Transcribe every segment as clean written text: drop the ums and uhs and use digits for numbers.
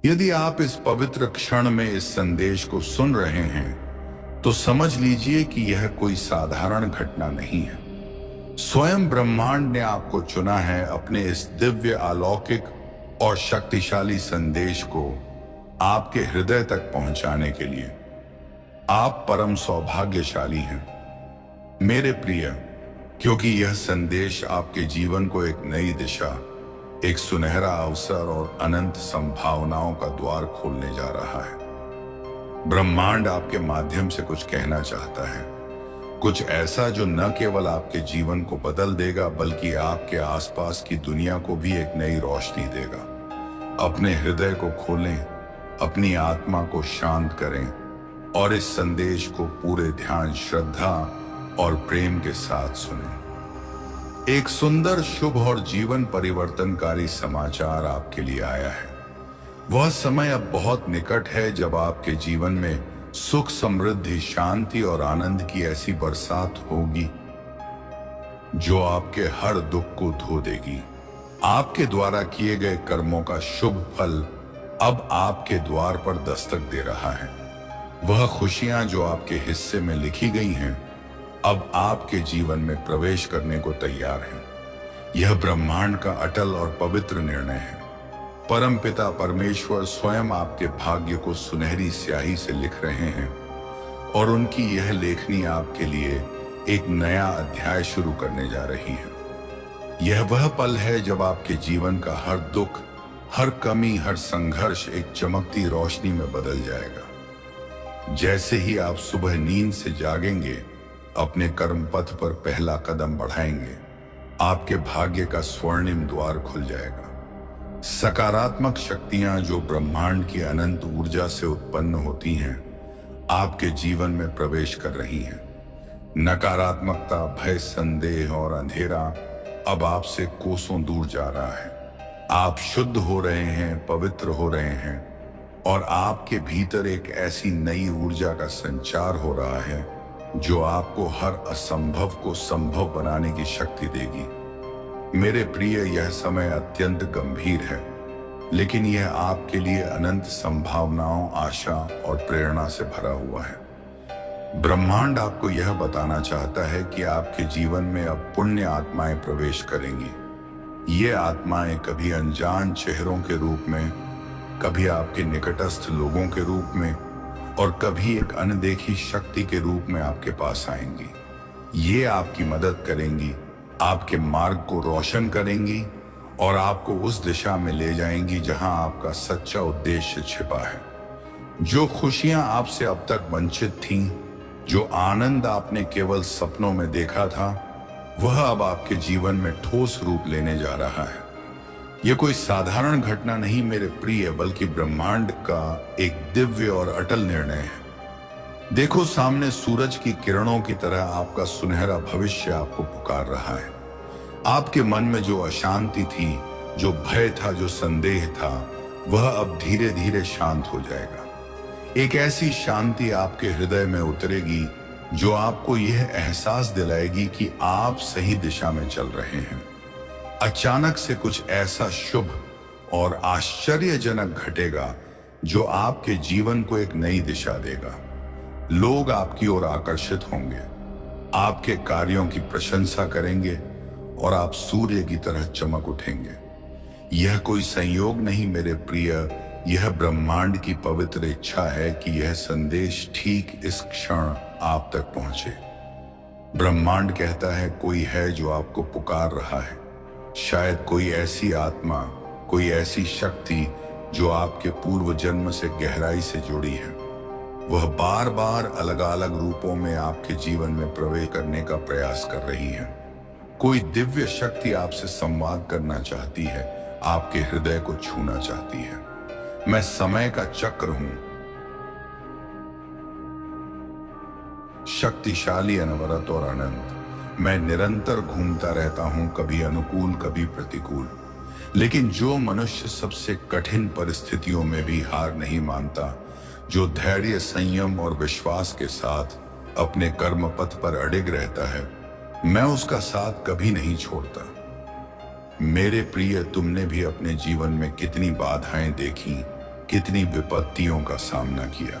यदि आप इस पवित्र क्षण में इस संदेश को सुन रहे हैं तो समझ लीजिए कि यह कोई साधारण घटना नहीं है। स्वयं ब्रह्मांड ने आपको चुना है अपने इस दिव्य, अलौकिक और शक्तिशाली संदेश को आपके हृदय तक पहुंचाने के लिए। आप परम सौभाग्यशाली हैं मेरे प्रिय, क्योंकि यह संदेश आपके जीवन को एक नई दिशा, एक सुनहरा अवसर और अनंत संभावनाओं का द्वार खोलने जा रहा है। ब्रह्मांड आपके माध्यम से कुछ कहना चाहता है, कुछ ऐसा जो न केवल आपके जीवन को बदल देगा बल्कि आपके आसपास की दुनिया को भी एक नई रोशनी देगा। अपने हृदय को खोलें, अपनी आत्मा को शांत करें और इस संदेश को पूरे ध्यान, श्रद्धा और प्रेम के साथ सुनें। एक सुंदर, शुभ और जीवन परिवर्तनकारी समाचार आपके लिए आया है। वह समय अब बहुत निकट है जब आपके जीवन में सुख, समृद्धि, शांति और आनंद की ऐसी बरसात होगी जो आपके हर दुख को धो देगी। आपके द्वारा किए गए कर्मों का शुभ फल अब आपके द्वार पर दस्तक दे रहा है। वह खुशियां जो आपके हिस्से में लिखी गई हैं अब आपके जीवन में प्रवेश करने को तैयार हैं। यह ब्रह्मांड का अटल और पवित्र निर्णय है। परम पिता परमेश्वर स्वयं आपके भाग्य को सुनहरी स्याही से लिख रहे हैं और उनकी यह लेखनी आपके लिए एक नया अध्याय शुरू करने जा रही है। यह वह पल है जब आपके जीवन का हर दुख, हर कमी, हर संघर्ष एक चमकती रोशनी में बदल जाएगा। जैसे ही आप सुबह नींद से जागेंगे, अपने कर्म पथ पर पहला कदम बढ़ाएंगे, आपके भाग्य का स्वर्णिम द्वार खुल जाएगा। सकारात्मक शक्तियां जो ब्रह्मांड की अनंत ऊर्जा से उत्पन्न होती हैं आपके जीवन में प्रवेश कर रही हैं। नकारात्मकता, भय, संदेह और अंधेरा अब आपसे कोसों दूर जा रहा है। आप शुद्ध हो रहे हैं, पवित्र हो रहे हैं और आपके भीतर एक ऐसी नई ऊर्जा का संचार हो रहा है जो आपको हर असंभव को संभव बनाने की शक्ति देगी। मेरे प्रिय, यह समय अत्यंत गंभीर है, लेकिन यह आपके लिए अनंत संभावनाओं, आशा और प्रेरणा से भरा हुआ है। ब्रह्मांड आपको यह बताना चाहता है कि आपके जीवन में अब पुण्य आत्माएं प्रवेश करेंगी। ये आत्माएं कभी अनजान चेहरों के रूप में, कभी आपके निकटस्थ लोगों के रूप में और कभी एक अनदेखी शक्ति के रूप में आपके पास आएंगी। ये आपकी मदद करेंगी, आपके मार्ग को रोशन करेंगी और आपको उस दिशा में ले जाएंगी जहां आपका सच्चा उद्देश्य छिपा है। जो खुशियां आपसे अब तक वंचित थीं, जो आनंद आपने केवल सपनों में देखा था, वह अब आपके जीवन में ठोस रूप लेने जा रहा है। यह कोई साधारण घटना नहीं मेरे प्रिय, बल्कि ब्रह्मांड का एक दिव्य और अटल निर्णय है। देखो, सामने सूरज की किरणों की तरह आपका सुनहरा भविष्य आपको पुकार रहा है। आपके मन में जो अशांति थी, जो भय था, जो संदेह था, वह अब धीरे धीरे शांत हो जाएगा। एक ऐसी शांति आपके हृदय में उतरेगी जो आपको यह एहसास दिलाएगी कि आप सही दिशा में चल रहे हैं। अचानक से कुछ ऐसा शुभ और आश्चर्यजनक घटेगा जो आपके जीवन को एक नई दिशा देगा। लोग आपकी ओर आकर्षित होंगे, आपके कार्यों की प्रशंसा करेंगे और आप सूर्य की तरह चमक उठेंगे। यह कोई संयोग नहीं मेरे प्रिय, यह ब्रह्मांड की पवित्र इच्छा है कि यह संदेश ठीक इस क्षण आप तक पहुंचे। ब्रह्मांड कहता है, कोई है जो आपको पुकार रहा है। शायद कोई ऐसी आत्मा, कोई ऐसी शक्ति जो आपके पूर्व जन्म से गहराई से जुड़ी है। वह बार बार अलग अलग रूपों में आपके जीवन में प्रवेश करने का प्रयास कर रही है। कोई दिव्य शक्ति आपसे संवाद करना चाहती है, आपके हृदय को छूना चाहती है। मैं समय का चक्र हूं, शक्तिशाली, अनवरत और अनंत। मैं निरंतर घूमता रहता हूं, कभी अनुकूल, कभी प्रतिकूल। लेकिन जो मनुष्य सबसे कठिन परिस्थितियों में भी हार नहीं मानता, जो धैर्य, संयम और विश्वास के साथ अपने कर्म पथ पर अडिग रहता है, मैं उसका साथ कभी नहीं छोड़ता। मेरे प्रिय, तुमने भी अपने जीवन में कितनी बाधाएं देखी, कितनी विपत्तियों का सामना किया।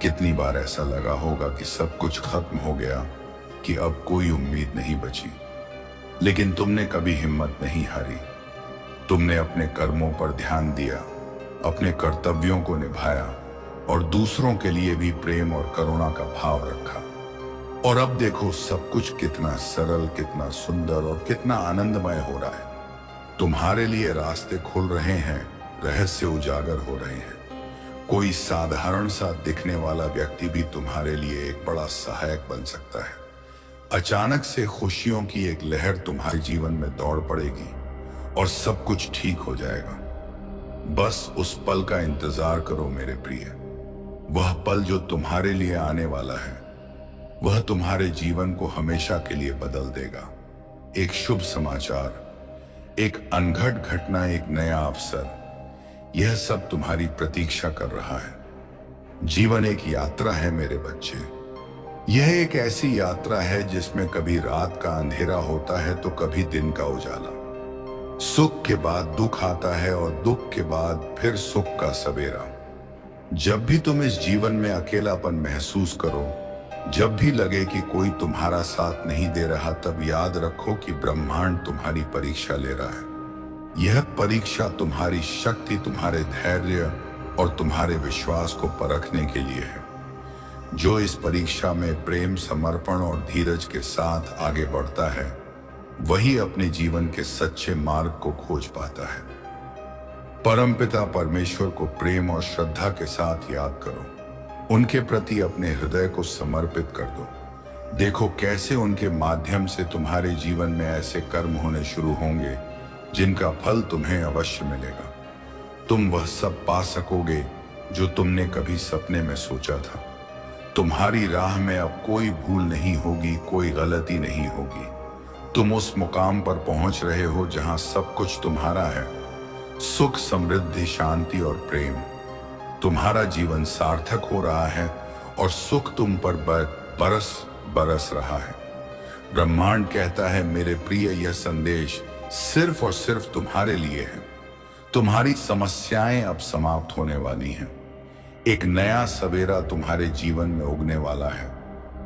कितनी बार ऐसा लगा होगा कि सब कुछ खत्म हो गया, कि अब कोई उम्मीद नहीं बची। लेकिन तुमने कभी हिम्मत नहीं हारी। तुमने अपने कर्मों पर ध्यान दिया, अपने कर्तव्यों को निभाया और दूसरों के लिए भी प्रेम और करुणा का भाव रखा। और अब देखो सब कुछ कितना सरल, कितना सुंदर और कितना आनंदमय हो रहा है। तुम्हारे लिए रास्ते खुल रहे हैं, रहस्य उजागर हो रहे हैं। कोई साधारण सा दिखने वाला व्यक्ति भी तुम्हारे लिए एक बड़ा सहायक बन सकता है। अचानक से खुशियों की एक लहर तुम्हारे जीवन में दौड़ पड़ेगी और सब कुछ ठीक हो जाएगा। बस उस पल का इंतजार करो मेरे प्रिय। वह पल जो तुम्हारे लिए आने वाला है, वह तुम्हारे जीवन को हमेशा के लिए बदल देगा। एक शुभ समाचार, एक अनघट घटना, एक नया अवसर, यह सब तुम्हारी प्रतीक्षा कर रहा है। जीवन एक यात्रा है मेरे बच्चे। यह एक ऐसी यात्रा है जिसमें कभी रात का अंधेरा होता है तो कभी दिन का उजाला। सुख के बाद दुख आता है और दुख के बाद फिर सुख का सवेरा। जब भी तुम इस जीवन में अकेलापन महसूस करो, जब भी लगे कि कोई तुम्हारा साथ नहीं दे रहा, तब याद रखो कि ब्रह्मांड तुम्हारी परीक्षा ले रहा है। यह परीक्षा तुम्हारी शक्ति, तुम्हारे धैर्य और तुम्हारे विश्वास को परखने के लिए है। जो इस परीक्षा में प्रेम, समर्पण और धीरज के साथ आगे बढ़ता है, वही अपने जीवन के सच्चे मार्ग को खोज पाता है। परमपिता परमेश्वर को प्रेम और श्रद्धा के साथ याद करो। उनके प्रति अपने हृदय को समर्पित कर दो। देखो कैसे उनके माध्यम से तुम्हारे जीवन में ऐसे कर्म होने शुरू होंगे जिनका फल तुम्हें अवश्य मिलेगा। तुम वह सब पा सकोगे जो तुमने कभी सपने में सोचा था। तुम्हारी राह में अब कोई भूल नहीं होगी, कोई गलती नहीं होगी। तुम उस मुकाम पर पहुंच रहे हो जहां सब कुछ तुम्हारा है। सुख, समृद्धि, शांति और प्रेम। तुम्हारा जीवन सार्थक हो रहा है और सुख तुम पर बरस बरस रहा है। ब्रह्मांड कहता है मेरे प्रिय, यह संदेश सिर्फ और सिर्फ तुम्हारे लिए है। तुम्हारी समस्याएं अब समाप्त होने वाली हैं। एक नया सवेरा तुम्हारे जीवन में उगने वाला है,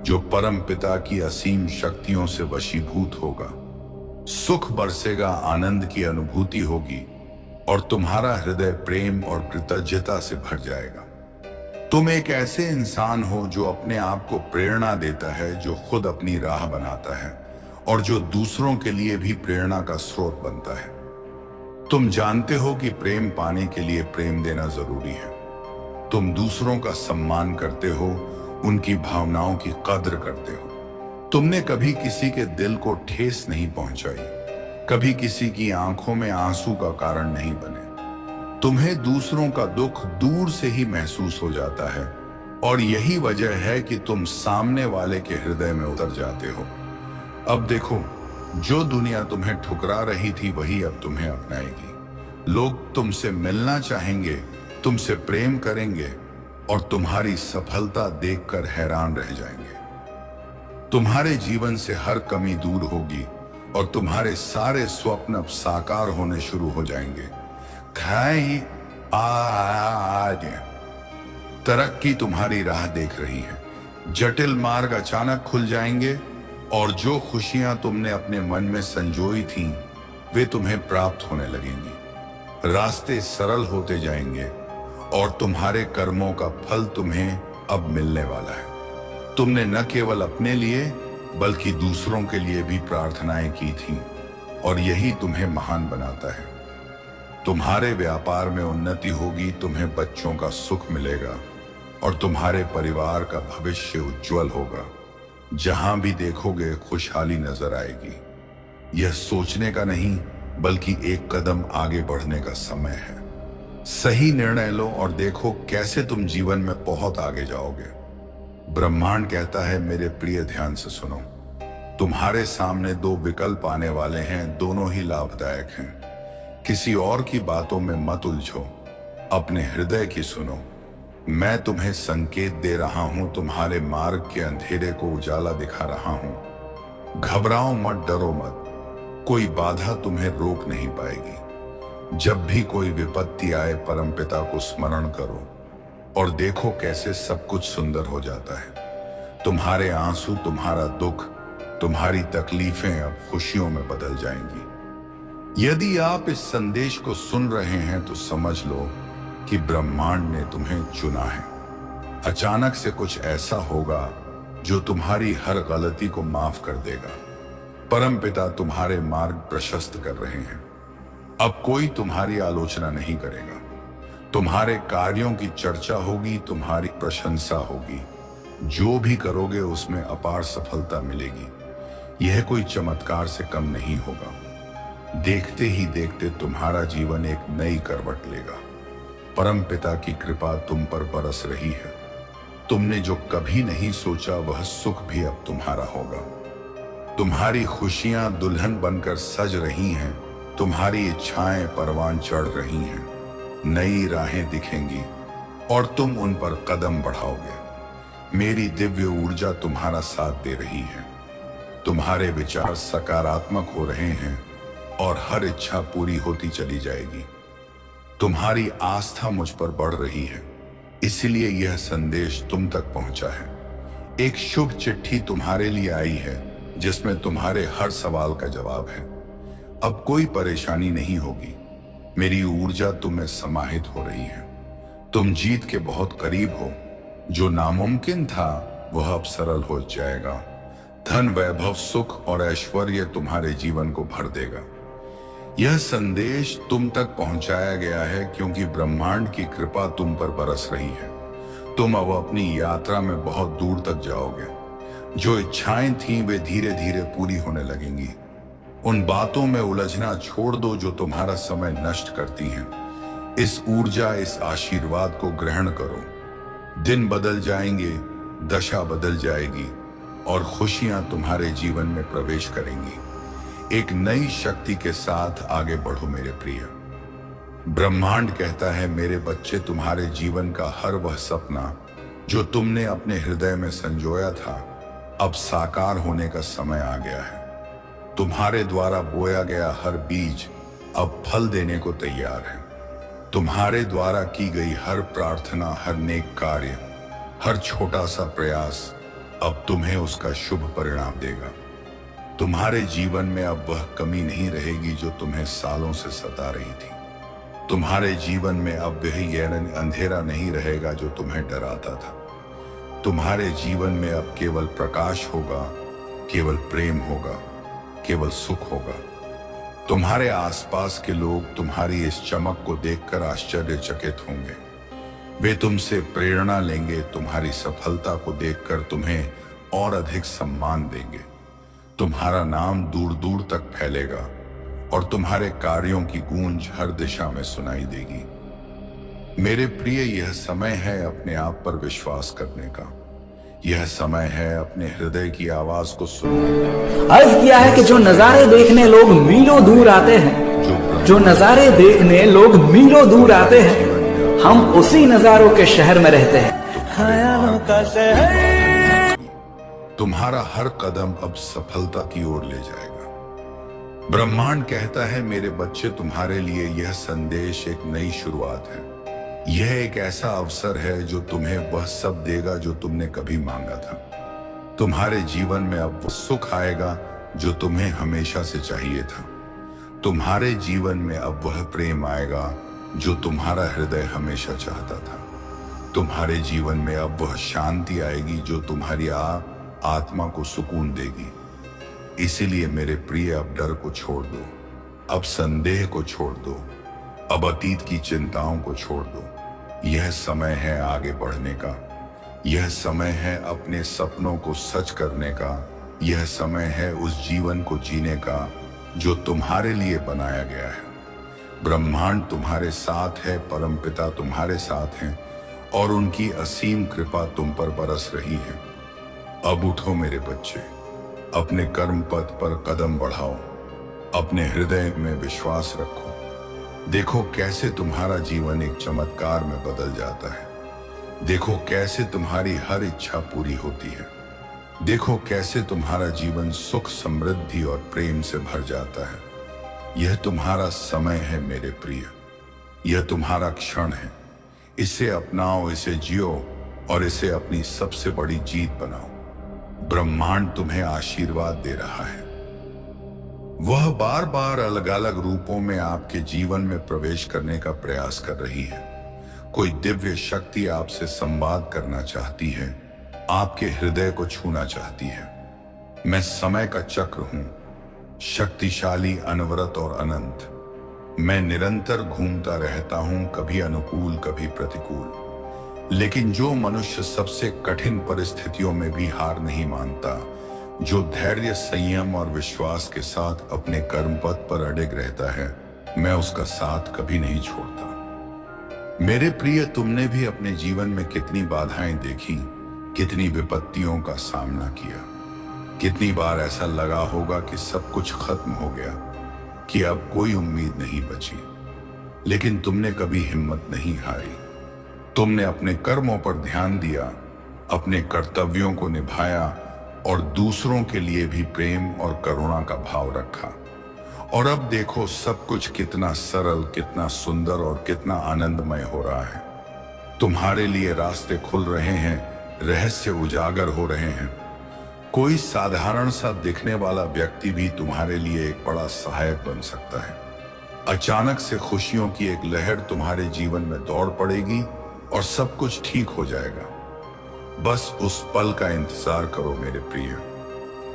जो परम पिता की असीम शक्तियों से वशीभूत होगा। सुख बरसेगा, आनंद की अनुभूति होगी और तुम्हारा हृदय प्रेम और कृतज्ञता से भर जाएगा। तुम एक ऐसे इंसान हो जो अपने आप को प्रेरणा देता है, जो खुद अपनी राह बनाता है और जो दूसरों के लिए भी प्रेरणा का स्रोत बनता है। तुम जानते हो कि प्रेम पाने के लिए प्रेम देना जरूरी है। तुम दूसरों का सम्मान करते हो, उनकी भावनाओं की कद्र करते हो। तुमने कभी किसी के दिल को ठेस नहीं पहुंचाई, कभी किसी की आंखों में आंसू का कारण नहीं बने। तुम्हें दूसरों का दुख दूर से ही महसूस हो जाता है और यही वजह है कि तुम सामने वाले के हृदय में उतर जाते हो। अब देखो, जो दुनिया तुम्हें ठुकरा रही थी वही अब तुम्हें अपनाएगी। लोग तुमसे मिलना चाहेंगे, तुमसे प्रेम करेंगे और तुम्हारी सफलता देखकर हैरान रह जाएंगे। तुम्हारे जीवन से हर कमी दूर होगी और तुम्हारे सारे स्वप्न अब साकार होने शुरू हो जाएंगे। आज तरक्की तुम्हारी राह देख रही है। जटिल मार्ग अचानक खुल जाएंगे और जो खुशियां तुमने अपने मन में संजोई थीं, वे तुम्हें प्राप्त होने लगेंगी। रास्ते सरल होते जाएंगे और तुम्हारे कर्मों का फल तुम्हें अब मिलने वाला है। तुमने न केवल अपने लिए बल्कि दूसरों के लिए भी प्रार्थनाएं की थीं और यही तुम्हें महान बनाता है। तुम्हारे व्यापार में उन्नति होगी, तुम्हें बच्चों का सुख मिलेगा और तुम्हारे परिवार का भविष्य उज्जवल होगा। जहां भी देखोगे खुशहाली नजर आएगी। यह सोचने का नहीं बल्कि एक कदम आगे बढ़ने का समय है। सही निर्णय लो और देखो कैसे तुम जीवन में बहुत आगे जाओगे। ब्रह्मांड कहता है मेरे प्रिय, ध्यान से सुनो। तुम्हारे सामने दो विकल्प आने वाले हैं, दोनों ही लाभदायक हैं। किसी और की बातों में मत उलझो, अपने हृदय की सुनो। मैं तुम्हें संकेत दे रहा हूं, तुम्हारे मार्ग के अंधेरे को उजाला दिखा रहा हूं। घबराओ मत, डरो मत, कोई बाधा तुम्हें रोक नहीं पाएगी। जब भी कोई विपत्ति आए परमपिता को स्मरण करो और देखो कैसे सब कुछ सुंदर हो जाता है। तुम्हारे आंसू, तुम्हारा दुख, तुम्हारी तकलीफें अब खुशियों में बदल जाएंगी। यदि आप इस संदेश को सुन रहे हैं तो समझ लो कि ब्रह्मांड ने तुम्हें चुना है। अचानक से कुछ ऐसा होगा जो तुम्हारी हर गलती को माफ कर देगा। परमपिता तुम्हारे मार्ग प्रशस्त कर रहे हैं। अब कोई तुम्हारी आलोचना नहीं करेगा। तुम्हारे कार्यों की चर्चा होगी, तुम्हारी प्रशंसा होगी। जो भी करोगे उसमें अपार सफलता मिलेगी। यह कोई चमत्कार से कम नहीं होगा। देखते ही देखते तुम्हारा जीवन एक नई करवट लेगा। परमपिता की कृपा तुम पर बरस रही है। तुमने जो कभी नहीं सोचा वह सुख भी अब तुम्हारा होगा। तुम्हारी खुशियां दुल्हन बनकर सज रही हैं। तुम्हारी इच्छाएं परवान चढ़ रही हैं। नई राहें दिखेंगी और तुम उन पर कदम बढ़ाओगे। मेरी दिव्य ऊर्जा तुम्हारा साथ दे रही है। तुम्हारे विचार सकारात्मक हो रहे हैं और हर इच्छा पूरी होती चली जाएगी। तुम्हारी आस्था मुझ पर बढ़ रही है, इसलिए यह संदेश तुम तक पहुंचा है। एक शुभ चिट्ठी तुम्हारे लिए आई है जिसमें तुम्हारे हर सवाल का जवाब है। अब कोई परेशानी नहीं होगी। मेरी ऊर्जा तुम्हें समाहित हो रही है। तुम जीत के बहुत करीब हो। जो नामुमकिन था वह अब सरल हो जाएगा। धन, वैभव, सुख और ऐश्वर्य तुम्हारे जीवन को भर देगा। यह संदेश तुम तक पहुंचाया गया है क्योंकि ब्रह्मांड की कृपा तुम पर बरस रही है। तुम अब अपनी यात्रा में बहुत दूर तक जाओगे। जो इच्छाएं थीं वे धीरे धीरे पूरी होने लगेंगी। उन बातों में उलझना छोड़ दो जो तुम्हारा समय नष्ट करती हैं। इस ऊर्जा, इस आशीर्वाद को ग्रहण करो। दिन बदल जाएंगे, दशा बदल जाएगी और खुशियां तुम्हारे जीवन में प्रवेश करेंगी। एक नई शक्ति के साथ आगे बढ़ो मेरे प्रिय। ब्रह्मांड कहता है, मेरे बच्चे, तुम्हारे जीवन का हर वह सपना जो तुमने अपने हृदय में संजोया था अब साकार होने का समय आ गया है। तुम्हारे द्वारा बोया गया हर बीज अब फल देने को तैयार है। तुम्हारे द्वारा की गई हर प्रार्थना, हर नेक कार्य, हर छोटा सा प्रयास अब तुम्हें उसका शुभ परिणाम देगा। तुम्हारे जीवन में अब वह कमी नहीं रहेगी जो तुम्हें सालों से सता रही थी। तुम्हारे जीवन में अब वह अंधेरा नहीं रहेगा जो तुम्हें डराता था। तुम्हारे जीवन में अब केवल प्रकाश होगा, केवल प्रेम होगा, केवल सुख होगा। तुम्हारे आसपास के लोग तुम्हारी इस चमक को देखकर आश्चर्यचकित होंगे। वे तुमसे प्रेरणा लेंगे, तुम्हारी सफलता को देखकर तुम्हें और अधिक सम्मान देंगे। तुम्हारा नाम दूर दूर तक फैलेगा और तुम्हारे कार्यों की गूंज हर दिशा में सुनाई देगी। मेरे प्रिय, यह समय है अपने आप पर विश्वास करने का। यह समय है अपने हृदय की आवाज को सुनने का। अर्ज किया है कि जो नजारे देखने लोग मीलों दूर आते हैं, जो नजारे देखने लोग मीलों दूर आते हैं, हम उसी नजारों के शहर में रहते हैं। ख्यालों का शहर। तुम्हारा हर कदम अब सफलता की ओर ले जाएगा। ब्रह्मांड कहता है, मेरे बच्चे, तुम्हारे लिए यह संदेश एक नई शुरुआत है। यह एक ऐसा अवसर है जो तुम्हें वह सब देगा जो तुमने कभी मांगा था। तुम्हारे जीवन में अब वो सुख आएगा जो तुम्हें हमेशा से चाहिए था। तुम्हारे जीवन में अब वह प्रेम आएगा जो तुम्हारा हृदय हमेशा चाहता था। तुम्हारे जीवन में अब वह शांति आएगी जो तुम्हारी आत्मा को सुकून देगी। इसीलिए मेरे प्रिय, अब डर को छोड़ दो, अब संदेह को छोड़ दो, अब अतीत की चिंताओं को छोड़ दो। यह समय है आगे बढ़ने का। यह समय है अपने सपनों को सच करने का। यह समय है उस जीवन को जीने का जो तुम्हारे लिए बनाया गया है। ब्रह्मांड तुम्हारे साथ है, परमपिता तुम्हारे साथ हैं और उनकी असीम कृपा तुम पर बरस रही है। अब उठो मेरे बच्चे, अपने कर्म पथ पर कदम बढ़ाओ, अपने हृदय में विश्वास रखो। देखो कैसे तुम्हारा जीवन एक चमत्कार में बदल जाता है। देखो कैसे तुम्हारी हर इच्छा पूरी होती है। देखो कैसे तुम्हारा जीवन सुख, समृद्धि और प्रेम से भर जाता है। यह तुम्हारा समय है मेरे प्रिय, यह तुम्हारा क्षण है। इसे अपनाओ, इसे जियो और इसे अपनी सबसे बड़ी जीत बनाओ। ब्रह्मांड तुम्हें आशीर्वाद दे रहा है। वह बार बार अलग अलग रूपों में आपके जीवन में प्रवेश करने का प्रयास कर रही है। कोई दिव्य शक्ति आपसे संवाद करना चाहती है, आपके हृदय को छूना चाहती है। मैं समय का चक्र हूं, शक्तिशाली, अनवरत और अनंत। मैं निरंतर घूमता रहता हूं, कभी अनुकूल कभी प्रतिकूल। लेकिन जो मनुष्य सबसे कठिन परिस्थितियों में भी हार नहीं मानता, जो धैर्य, संयम और विश्वास के साथ अपने कर्म पथ पर अडिग रहता है, मैं उसका साथ कभी नहीं छोड़ता। मेरे प्रिय, तुमने भी अपने जीवन में कितनी बाधाएं देखी, कितनी विपत्तियों का सामना किया। कितनी बार ऐसा लगा होगा कि सब कुछ खत्म हो गया, कि अब कोई उम्मीद नहीं बची। लेकिन तुमने कभी हिम्मत नहीं हारी। तुमने अपने कर्मों पर ध्यान दिया, अपने कर्तव्यों को निभाया और दूसरों के लिए भी प्रेम और करुणा का भाव रखा। और अब देखो सब कुछ कितना सरल, कितना सुंदर और कितना आनंदमय हो रहा है। तुम्हारे लिए रास्ते खुल रहे हैं, रहस्य उजागर हो रहे हैं। कोई साधारण सा दिखने वाला व्यक्ति भी तुम्हारे लिए एक बड़ा सहायक बन सकता है। अचानक से खुशियों की एक लहर तुम्हारे जीवन में दौड़ पड़ेगी और सब कुछ ठीक हो जाएगा। बस उस पल का इंतजार करो मेरे प्रिय।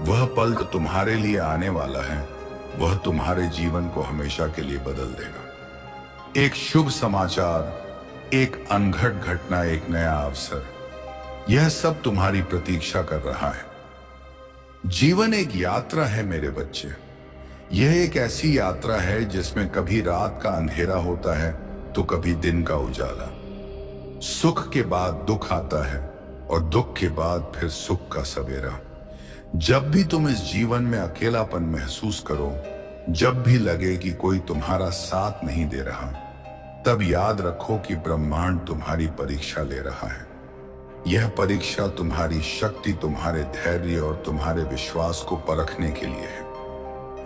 वह पल जो तुम्हारे लिए आने वाला है, वह तुम्हारे जीवन को हमेशा के लिए बदल देगा। एक शुभ समाचार, एक अनघट घटना, एक नया अवसर, यह सब तुम्हारी प्रतीक्षा कर रहा है। जीवन एक यात्रा है मेरे बच्चे। यह एक ऐसी यात्रा है जिसमें कभी रात का अंधेरा होता है तो कभी दिन का उजाला। सुख के बाद दुख आता है और दुख के बाद फिर सुख का सवेरा। जब भी तुम इस जीवन में अकेलापन महसूस करो, जब भी लगे कि कोई तुम्हारा साथ नहीं दे रहा, तब याद रखो कि ब्रह्मांड तुम्हारी परीक्षा ले रहा है। यह परीक्षा तुम्हारी शक्ति, तुम्हारे धैर्य और तुम्हारे विश्वास को परखने के लिए है।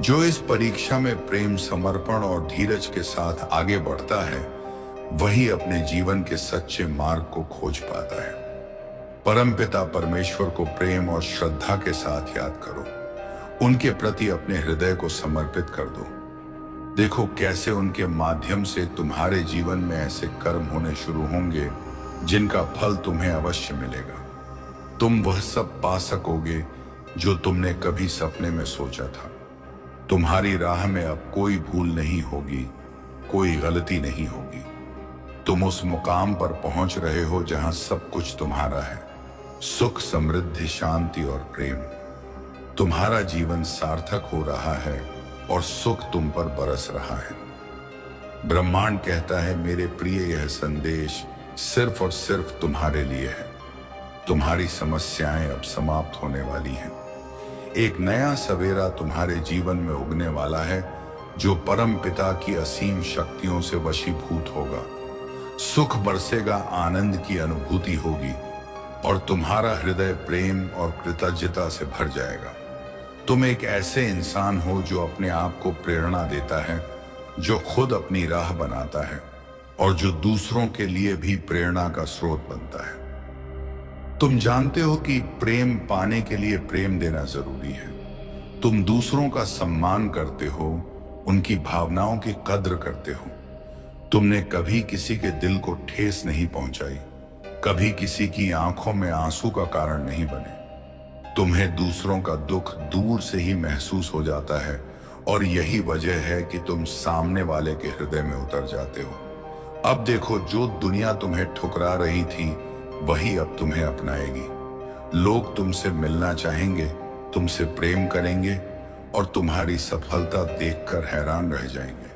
जो इस परीक्षा में प्रेम, समर्पण और धीरज के साथ आगे बढ़ता है, वही अपने जीवन के सच्चे मार्ग को खोज पाता है। परमपिता परमेश्वर को प्रेम और श्रद्धा के साथ याद करो। उनके प्रति अपने हृदय को समर्पित कर दो। देखो कैसे उनके माध्यम से तुम्हारे जीवन में ऐसे कर्म होने शुरू होंगे जिनका फल तुम्हें अवश्य मिलेगा। तुम वह सब पा सकोगे जो तुमने कभी सपने में सोचा था। तुम्हारी राह में अब कोई भूल नहीं होगी, कोई गलती नहीं होगी। तुम उस मुकाम पर पहुंच रहे हो जहां सब कुछ तुम्हारा है। सुख, समृद्धि, शांति और प्रेम। तुम्हारा जीवन सार्थक हो रहा है और सुख तुम पर बरस रहा है। ब्रह्मांड कहता है मेरे प्रिय, यह संदेश सिर्फ और सिर्फ तुम्हारे लिए है। तुम्हारी समस्याएं अब समाप्त होने वाली हैं। एक नया सवेरा तुम्हारे जीवन में उगने वाला है जो परम पिता की असीम शक्तियों से वशीभूत होगा। सुख बरसेगा, आनंद की अनुभूति होगी और तुम्हारा हृदय प्रेम और कृतज्ञता से भर जाएगा। तुम एक ऐसे इंसान हो जो अपने आप को प्रेरणा देता है, जो खुद अपनी राह बनाता है और जो दूसरों के लिए भी प्रेरणा का स्रोत बनता है। तुम जानते हो कि प्रेम पाने के लिए प्रेम देना जरूरी है। तुम दूसरों का सम्मान करते हो, उनकी भावनाओं की कद्र करते हो। तुमने कभी किसी के दिल को ठेस नहीं पहुंचाई, कभी किसी की आंखों में आंसू का कारण नहीं बने। तुम्हें दूसरों का दुख दूर से ही महसूस हो जाता है और यही वजह है कि तुम सामने वाले के हृदय में उतर जाते हो। अब देखो, जो दुनिया तुम्हें ठुकरा रही थी वही अब तुम्हें अपनाएगी। लोग तुमसे मिलना चाहेंगे, तुमसे प्रेम करेंगे और तुम्हारी सफलता देखकर हैरान रह जाएंगे।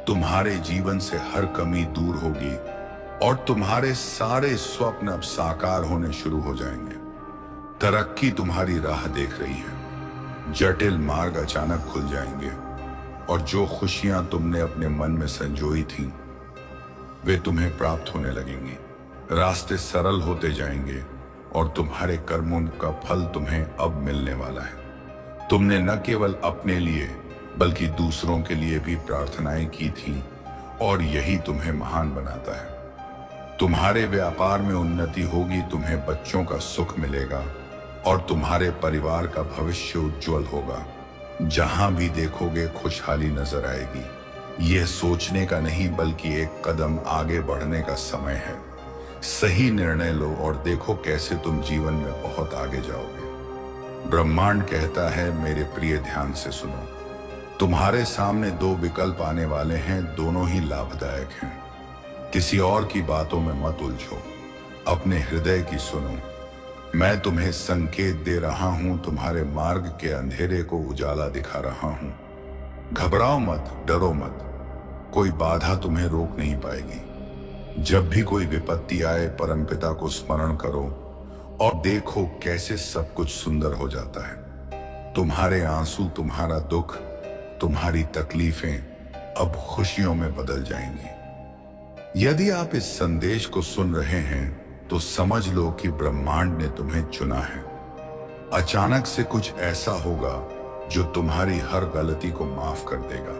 तुम्हारे जीवन से हर कमी दूर होगी और तुम्हारे सारे स्वप्न अब साकार होने शुरू हो जाएंगे। तरक्की तुम्हारी राह देख रही है। जटिल मार्ग अचानक खुल जाएंगे और जो खुशियां तुमने अपने मन में संजोई थीं, वे तुम्हें प्राप्त होने लगेंगी। रास्ते सरल होते जाएंगे और तुम्हारे कर्मों का फल तुम्हें अब मिलने वाला है। तुमने न केवल अपने लिए बल्कि दूसरों के लिए भी प्रार्थनाएं की थी, और यही तुम्हें महान बनाता है। तुम्हारे व्यापार में उन्नति होगी, तुम्हें बच्चों का सुख मिलेगा और तुम्हारे परिवार का भविष्य उज्जवल होगा। जहां भी देखोगे खुशहाली नजर आएगी। यह सोचने का नहीं बल्कि एक कदम आगे बढ़ने का समय है। सही निर्णय लो और देखो कैसे तुम जीवन में बहुत आगे जाओगे। ब्रह्मांड कहता है, मेरे प्रिय ध्यान से सुनो। तुम्हारे सामने दो विकल्प आने वाले हैं, दोनों ही लाभदायक हैं। किसी और की बातों में मत उलझो, अपने हृदय की सुनो। मैं तुम्हें संकेत दे रहा हूं, तुम्हारे मार्ग के अंधेरे को उजाला दिखा रहा हूं। घबराओ मत, डरो मत, कोई बाधा तुम्हें रोक नहीं पाएगी। जब भी कोई विपत्ति आए, परमपिता को स्मरण करो और देखो कैसे सब कुछ सुंदर हो जाता है। तुम्हारे आंसू, तुम्हारा दुख, तुम्हारी तकलीफें अब खुशियों में बदल जाएंगी। यदि आप इस संदेश को सुन रहे हैं तो समझ लो कि ब्रह्मांड ने तुम्हें चुना है। अचानक से कुछ ऐसा होगा जो तुम्हारी हर गलती को माफ कर देगा।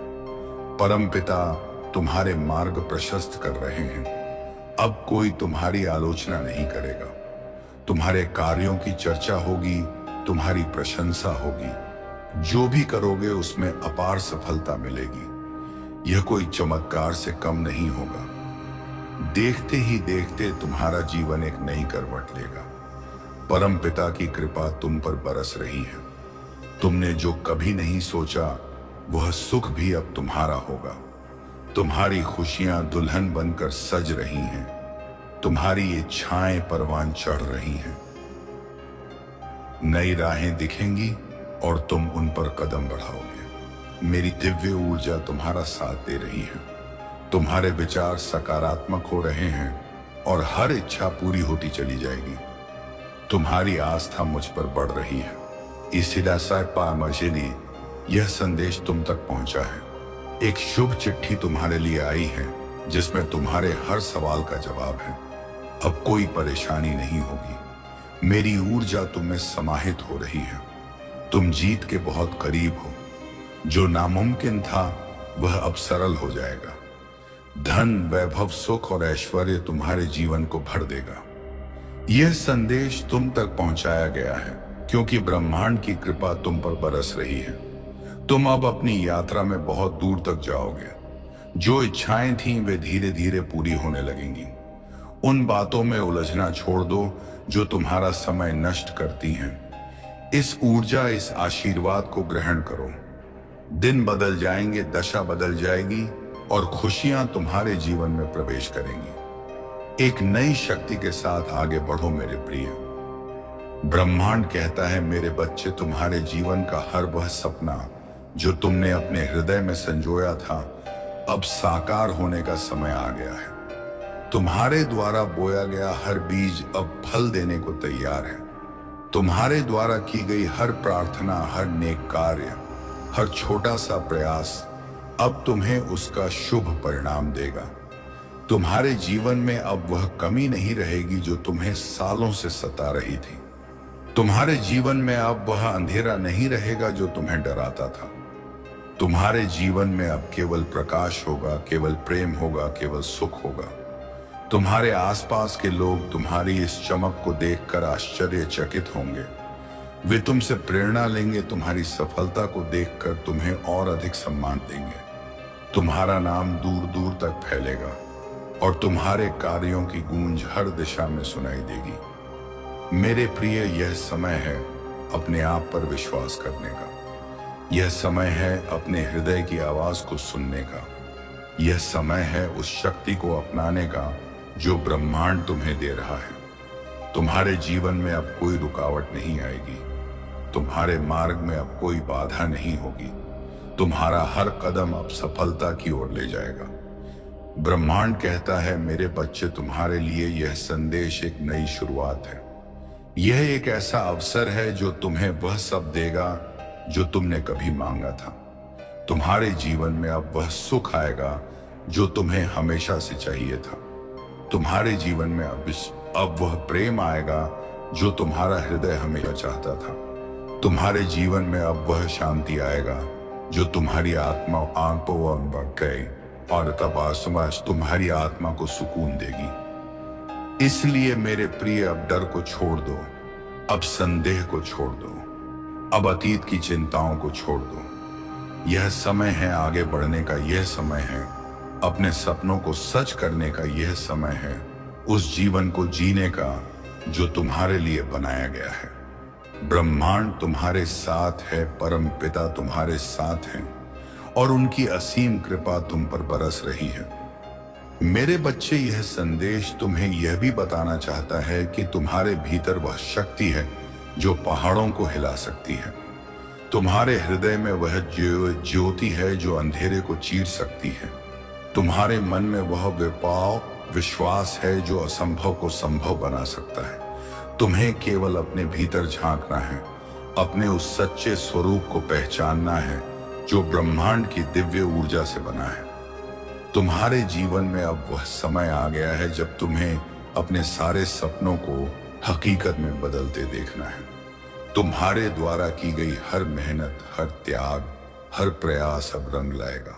परमपिता तुम्हारे मार्ग प्रशस्त कर रहे हैं। अब कोई तुम्हारी आलोचना नहीं करेगा। तुम्हारे कार्यों की चर्चा होगी, तुम्हारी प्रशंसा होगी। जो भी करोगे उसमें अपार सफलता मिलेगी। यह कोई चमत्कार से कम नहीं होगा। देखते ही देखते तुम्हारा जीवन एक नई करवट लेगा। परमपिता की कृपा तुम पर बरस रही है। तुमने जो कभी नहीं सोचा वह सुख भी अब तुम्हारा होगा। तुम्हारी खुशियां दुल्हन बनकर सज रही हैं। तुम्हारी इच्छाएं परवान चढ़ रही हैं। नई राहें दिखेंगी और तुम उन पर कदम बढ़ाओगे। मेरी दिव्य ऊर्जा तुम्हारा साथ दे रही है। तुम्हारे विचार सकारात्मक हो रहे हैं और हर इच्छा पूरी होती चली जाएगी। तुम्हारी आस्था मुझ पर बढ़ रही है। इसलिए यह संदेश तुम तक पहुंचा है। एक शुभ चिट्ठी तुम्हारे लिए आई है जिसमें तुम्हारे हर सवाल का जवाब है। अब कोई परेशानी नहीं होगी। मेरी ऊर्जा तुम में समाहित हो रही है। तुम जीत के बहुत करीब हो। जो नामुमकिन था वह अब सरल हो जाएगा। धन, वैभव, सुख और ऐश्वर्य तुम्हारे जीवन को भर देगा। यह संदेश तुम तक पहुंचाया गया है क्योंकि ब्रह्मांड की कृपा तुम पर बरस रही है। तुम अब अपनी यात्रा में बहुत दूर तक जाओगे। जो इच्छाएं थीं वे धीरे धीरे पूरी होने लगेंगी। उन बातों में उलझना छोड़ दो जो तुम्हारा समय नष्ट करती हैं। इस ऊर्जा, इस आशीर्वाद को ग्रहण करो। दिन बदल जाएंगे, दशा बदल जाएगी और खुशियां तुम्हारे जीवन में प्रवेश करेंगी। एक नई शक्ति के साथ आगे बढ़ो मेरे प्रिय। ब्रह्मांड कहता है, मेरे बच्चे, तुम्हारे जीवन का हर वह सपना जो तुमने अपने हृदय में संजोया था अब साकार होने का समय आ गया है। तुम्हारे द्वारा बोया गया हर बीज अब फल देने को तैयार है। तुम्हारे द्वारा की गई हर प्रार्थना, हर नेक कार्य, हर छोटा सा प्रयास अब तुम्हें उसका शुभ परिणाम देगा। तुम्हारे जीवन में अब वह कमी नहीं रहेगी जो तुम्हें सालों से सता रही थी। तुम्हारे जीवन में अब वह अंधेरा नहीं रहेगा जो तुम्हें डराता था। तुम्हारे जीवन में अब केवल प्रकाश होगा, केवल प्रेम होगा, केवल सुख होगा। तुम्हारे आसपास के लोग तुम्हारी इस चमक को देखकर आश्चर्यचकित होंगे। वे तुमसे प्रेरणा लेंगे। तुम्हारी सफलता को देखकर तुम्हें और अधिक सम्मान देंगे। तुम्हारा नाम दूर दूर तक फैलेगा और तुम्हारे कार्यों की गूंज हर दिशा में सुनाई देगी। मेरे प्रिय, यह समय है अपने आप पर विश्वास करने का। यह समय है अपने हृदय की आवाज को सुनने का। यह समय है उस शक्ति को अपनाने का जो ब्रह्मांड तुम्हें दे रहा है। तुम्हारे जीवन में अब कोई रुकावट नहीं आएगी। तुम्हारे मार्ग में अब कोई बाधा नहीं होगी। तुम्हारा हर कदम अब सफलता की ओर ले जाएगा। ब्रह्मांड कहता है, मेरे बच्चे, तुम्हारे लिए यह संदेश एक नई शुरुआत है। यह एक ऐसा अवसर है जो तुम्हें वह सब देगा जो तुमने कभी मांगा था। तुम्हारे जीवन में अब वह सुख आएगा जो तुम्हें हमेशा से चाहिए था। तुम्हारे जीवन में अब वह प्रेम आएगा जो तुम्हारा हृदय हमेशा चाहता था। तुम्हारे जीवन में अब वह शांति आएगा जो तुम्हारी आत्मा गए और तब आज तुम्हारी आत्मा को सुकून देगी। इसलिए मेरे प्रिय, अब डर को छोड़ दो, अब संदेह को छोड़ दो, अब अतीत की चिंताओं को छोड़ दो। यह समय है आगे बढ़ने का, यह समय है अपने सपनों को सच करने का, यह समय है उस जीवन को जीने का जो तुम्हारे लिए बनाया गया है। ब्रह्मांड तुम्हारे साथ है, परम पिता तुम्हारे साथ हैं और उनकी असीम कृपा तुम पर बरस रही है। मेरे बच्चे, यह संदेश तुम्हें यह भी बताना चाहता है कि तुम्हारे भीतर वह शक्ति है जो पहाड़ों को हिला सकती है। तुम्हारे हृदय में वह ज्योति है जो अंधेरे को चीर सकती है। तुम्हारे मन में वह विश्वास है जो असंभव को संभव बना सकता है। तुम्हें केवल अपने भीतर झांकना है, अपने उस सच्चे स्वरूप को पहचानना है जो ब्रह्मांड की दिव्य ऊर्जा से बना है। तुम्हारे जीवन में अब वह समय आ गया है जब तुम्हें अपने सारे सपनों को हकीकत में बदलते देखना है। तुम्हारे द्वारा की गई हर मेहनत, हर त्याग, हर प्रयास अब रंग लाएगा।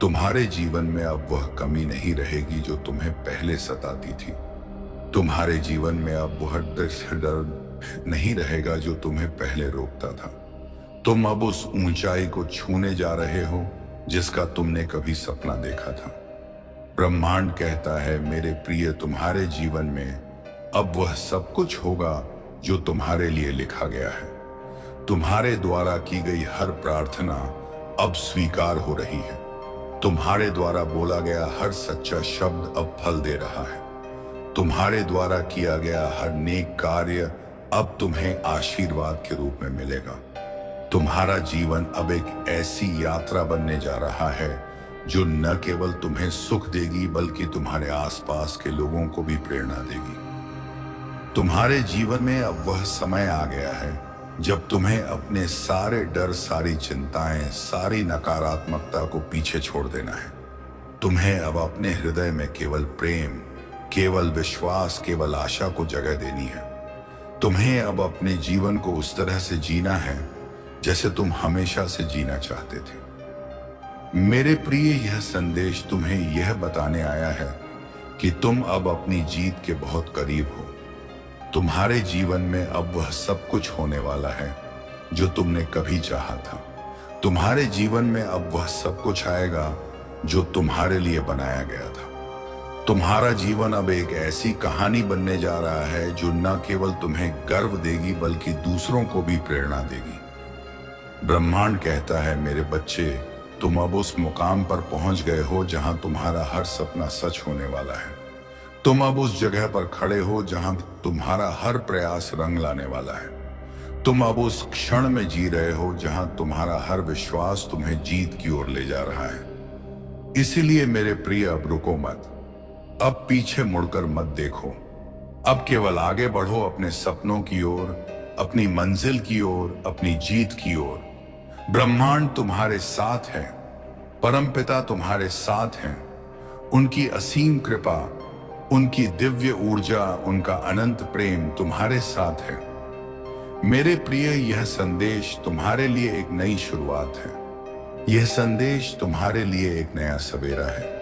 तुम्हारे जीवन में अब वह कमी नहीं रहेगी जो तुम्हें पहले सताती थी। तुम्हारे जीवन में अब वह डर नहीं रहेगा जो तुम्हें पहले रोकता था। तुम अब उस ऊंचाई को छूने जा रहे हो जिसका तुमने कभी सपना देखा था। ब्रह्मांड कहता है, मेरे प्रिय, तुम्हारे जीवन में अब वह सब कुछ होगा जो तुम्हारे लिए लिखा गया है। तुम्हारे द्वारा की गई हर प्रार्थना अब स्वीकार हो रही है। तुम्हारे द्वारा बोला गया हर सच्चा शब्द अब फल दे रहा है। तुम्हारे द्वारा किया गया हर नेक कार्य अब तुम्हें आशीर्वाद के रूप में मिलेगा। तुम्हारा जीवन अब एक ऐसी यात्रा बनने जा रहा है जो न केवल तुम्हें सुख देगी बल्कि तुम्हारे आसपास के लोगों को भी प्रेरणा देगी। तुम्हारे जीवन में अब वह समय आ गया है जब तुम्हें अपने सारे डर, सारी चिंताएं, सारी नकारात्मकता को पीछे छोड़ देना है। तुम्हें अब अपने हृदय में केवल प्रेम, केवल विश्वास, केवल आशा को जगह देनी है। तुम्हें अब अपने जीवन को उस तरह से जीना है जैसे तुम हमेशा से जीना चाहते थे। मेरे प्रिय, यह संदेश तुम्हें यह बताने आया है कि तुम अब अपनी जीत के बहुत करीब हो। तुम्हारे जीवन में अब वह सब कुछ होने वाला है जो तुमने कभी चाहा था। तुम्हारे जीवन में अब वह सब कुछ आएगा जो तुम्हारे लिए बनाया गया था। तुम्हारा जीवन अब एक ऐसी कहानी बनने जा रहा है जो न केवल तुम्हें गर्व देगी बल्कि दूसरों को भी प्रेरणा देगी। ब्रह्मांड कहता है, मेरे बच्चे, तुम अब उस मुकाम पर पहुंच गए हो जहां तुम्हारा हर सपना सच होने वाला है। तुम अब उस जगह पर खड़े हो जहां तुम्हारा हर प्रयास रंग लाने वाला है। तुम अब उस क्षण में जी रहे हो जहां तुम्हारा हर विश्वास तुम्हें जीत की ओर ले जा रहा है। इसीलिए मेरे प्रिय, अब रुको मत, अब पीछे मुड़कर मत देखो। अब केवल आगे बढ़ो अपने सपनों की ओर, अपनी मंजिल की ओर, अपनी जीत की ओर। ब्रह्मांड तुम्हारे साथ है, परमपिता तुम्हारे साथ हैं। उनकी असीम कृपा, उनकी दिव्य ऊर्जा, उनका अनंत प्रेम तुम्हारे साथ है। मेरे प्रिय, यह संदेश तुम्हारे लिए एक नई शुरुआत है। यह संदेश तुम्हारे लिए एक नया सवेरा है।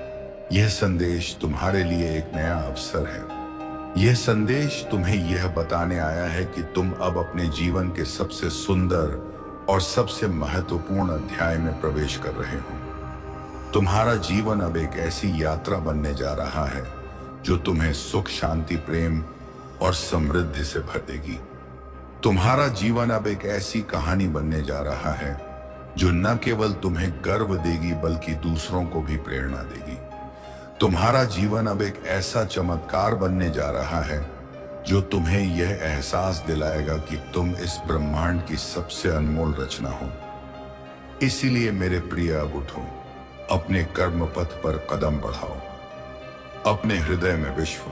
यह संदेश तुम्हारे लिए एक नया अवसर है। यह संदेश तुम्हें यह बताने आया है कि तुम अब अपने जीवन के सबसे सुंदर और सबसे महत्वपूर्ण अध्याय में प्रवेश कर रहे हो। तुम्हारा जीवन अब एक ऐसी यात्रा बनने जा रहा है जो तुम्हें सुख, शांति, प्रेम और समृद्धि से भर देगी। तुम्हारा जीवन अब एक ऐसी कहानी बनने जा रहा है जो न केवल तुम्हें गर्व देगी बल्कि दूसरों को भी प्रेरणा देगी। तुम्हारा जीवन अब एक ऐसा चमत्कार बनने जा रहा है जो तुम्हें यह एहसास दिलाएगा कि तुम इस ब्रह्मांड की सबसे अनमोल रचना हो। इसीलिए मेरे प्रिय, अब उठो, अपने कर्म पथ पर कदम बढ़ाओ, अपने हृदय में विश्व